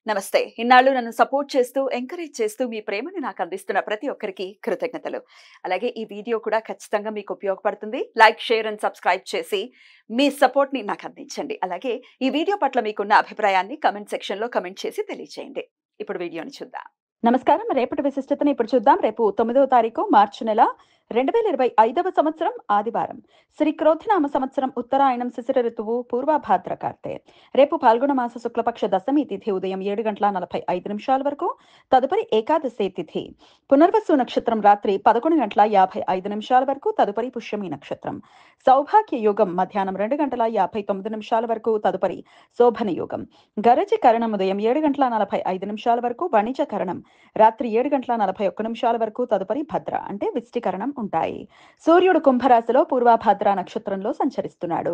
నమస్తే. ఇన్నాళ్ళు నన్ను సపోర్ట్ చేస్తూ, ఎంకరేజ్ చేస్తూ మీ ప్రేమని నాకు అందిస్తున్న ప్రతి ఒక్కరికి కృతజ్ఞతలు. అలాగే ఈ వీడియో కూడా ఖచ్చితంగా మీకు ఉపయోగపడుతుంది. లైక్, షేర్ అండ్ సబ్స్క్రైబ్ చేసి మీ సపోర్ట్‌ని నాకు అందించండి. అలాగే ఈ వీడియో పట్ల మీకున్న అభిప్రాయాన్ని కామెంట్ సెక్షన్‌లో కామెంట్ చేసి తెలియజేయండి. ఇప్పుడు వీడియోని చూద్దాం. నమస్కారం. రేపటి విశిష్టతని ఇప్పుడు చూద్దాం. రేపు 9వ తారీఖు మార్చి నెల 2025వ సంవత్సరం ఆదివారం. శ్రీ క్రోధినామ సంవత్సరం ఉత్తరాయణం శిశిర ఋతువు పూర్వభాద్ర కార్తె. రేపు పాల్గొన మాస శుక్లపక్ష దశమి తిథి ఉదయం 7:45 వరకు. తదుపరి ఏకాదశి తిథి. పునర్వసు నక్షత్రం రాత్రి 11:55 వరకు. తదుపరి పుష్యమి నక్షత్రం. సౌభాగ్య యోగం మధ్యాహ్నం 2:59 వరకు. తదుపరి శోభన యోగం. గరజి కరణం ఉదయం 7:45 వరకు. వణిజ కరణం రాత్రి 7:41 వరకు. తదుపరి భద్ర అంటే విష్టికరణం ఉంటాయి. సూర్యుడు కుంభరాశిలో పూర్వభాద్ర నక్షత్రంలో సంచరిస్తున్నాడు.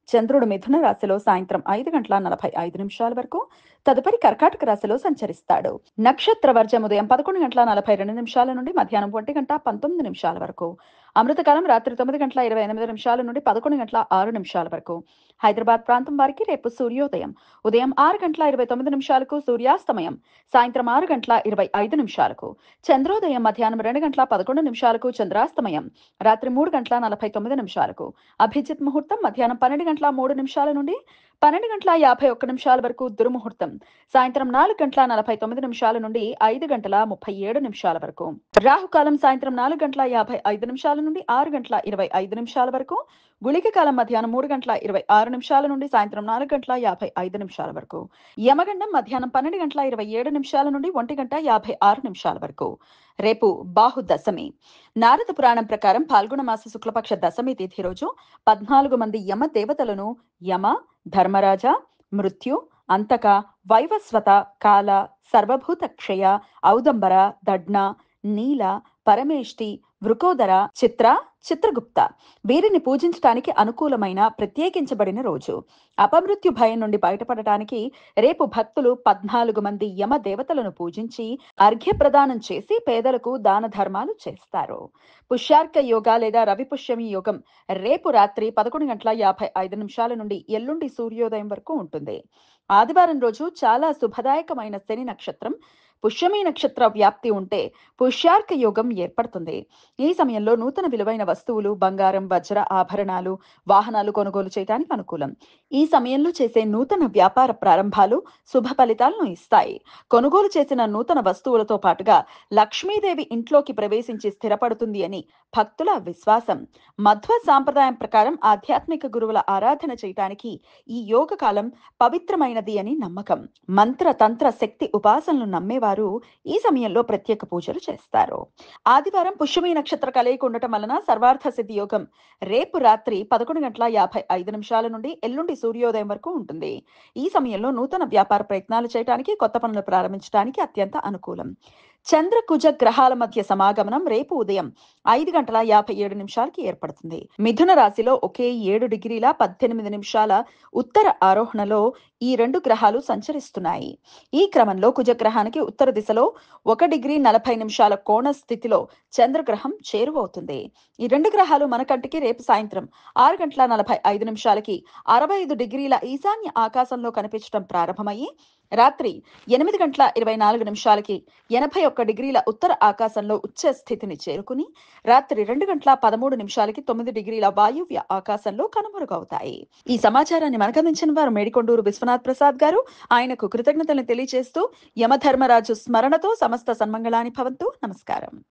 చంద్రుడు మిథున రాశిలో సాయంత్రం 5:45 వరకు. తదుపరి కర్కాటక రాశిలో సంచరిస్తాడు. నక్షత్ర వర్జం ఉదయం 11:42 నుండి మధ్యాహ్నం 1:19 వరకు. అమృతకాలం రాత్రి 9:28 నుండి 11:06 వరకు. హైదరాబాద్ ప్రాంతం వారికి రేపు సూర్యోదయం ఉదయం 6:29 సూర్యాస్తమయం సాయంత్రం 6:25 చంద్రోదయం మధ్యాహ్నం 2:11 చంద్రాస్తమయం రాత్రి 3:49 అభిజిత్ ముహూర్తం మధ్యాహ్నం 12:03 నుండి 12:51 వరకు. దుర్ముహూర్తం సాయంత్రం 4:49 నుండి 5:37 వరకు. రాహుకాలం సాయంత్రం 4:55 నుండి 6:25 వరకు. గుళిక కాలం మధ్యాహ్నం 3:26 నుండి సాయంత్రం 4:55 వరకు. యమగండం మధ్యాహ్నం 12:27 నుండి 1:56 వరకు. రేపు బాహు దశమి. నారద పురాణం ప్రకారం పాల్గొన మాస శుక్లపక్ష దశమి తిథి రోజు 14 మంది యమ దేవతలను యమ, ధర్మరాజ, మృత్యు, అంతక, వైవస్వత, కాల, సర్వభూత క్షయ, ఔదంబర, దడ్న, నీల, పరమేష్టి, వృకోదర, చిత్రగుప్త వీరిని పూజించటానికి అనుకూలమైన ప్రత్యేకించబడిన రోజు. అపమృత్యు భయం నుండి బయటపడటానికి రేపు భక్తులు 14 మంది యమ దేవతలను పూజించి అర్ఘ్య ప్రదానం చేసి పేదలకు దాన ధర్మాలు చేస్తారు. పుష్యార్క యోగ లేదా రవి పుష్యమి యోగం రేపు రాత్రి 11:55 నుండి ఎల్లుండి సూర్యోదయం వరకు ఉంటుంది. ఆదివారం రోజు చాలా శుభదాయకమైన శని నక్షత్రం పుష్యమి నక్షత్ర వ్యాప్తి ఉంటే పుష్యార్క యోగం ఏర్పడుతుంది. ఈ సమయంలో నూతన విలువైన వస్తువులు, బంగారం, వజ్ర ఆభరణాలు, వాహనాలు కొనుగోలు చేయడానికి అనుకూలం. ఈ సమయంలో చేసే నూతన వ్యాపార ప్రారంభాలు శుభ ఫలితాలను ఇస్తాయి. కొనుగోలు చేసిన నూతన వస్తువులతో పాటుగా లక్ష్మీదేవి ఇంట్లోకి ప్రవేశించి స్థిరపడుతుంది అని భక్తుల విశ్వాసం. మధ్వ సాంప్రదాయం ప్రకారం ఆధ్యాత్మిక గురువుల ఆరాధన చేయటానికి ఈ యోగ కాలం పవిత్రమైనది అని నమ్మకం. మంత్ర తంత్ర శక్తి ఉపాసనలు నమ్మేవారు ఈ సమయంలో ప్రత్యేక పూజలు చేస్తారు. ఆదివారం పుష్యమి నక్షత్ర కలయిక ఉండటం వలన సర్వార్థ సిద్ధి యోగం రేపు రాత్రి 11:55 నుండి ఎల్లుండి సూర్యోదయం వరకు ఉంటుంది. ఈ సమయంలో నూతన వ్యాపార ప్రయత్నాలు చేయడానికి, కొత్త పనులు ప్రారంభించడానికి అత్యంత అనుకూలం. చంద్ర కుజ గ్రహాల మధ్య సమాగమనం రేపు ఉదయం 5:57 ఏర్పడుతుంది. మిథున రాశిలో ఒకే 7 డిగ్రీల 18 నిమిషాల ఉత్తర ఆరోహణలో ఈ 2 గ్రహాలు సంచరిస్తున్నాయి. ఈ క్రమంలో కుజగ్రహానికి ఉత్తర దిశలో 1:40 కోణ స్థితిలో చంద్రగ్రహం చేరువవుతుంది. ఈ 2 గ్రహాలు మన కంటికి రేపు సాయంత్రం 6:45 65 డిగ్రీల ఈశాన్య ఆకాశంలో కనిపించడం ప్రారంభమయ్యి రాత్రి 8:24 81 డిగ్రీల ఉత్తర ఆకాశంలో ఉచ్చ స్థితిని చేరుకుని రాత్రి 2:13 9 డిగ్రీల వాయువ్య ఆకాశంలో కనుమరుగవుతాయి. ఈ సమాచారాన్ని మనకందించిన వారు మేడికొండూరు విశ్వనాథ్ ప్రసాద్ గారు. ఆయనకు కృతజ్ఞతలను తెలియజేస్తూ యమధర్మరాజు స్మరణతో సమస్త సన్మంగళాని భవంతు. నమస్కారం.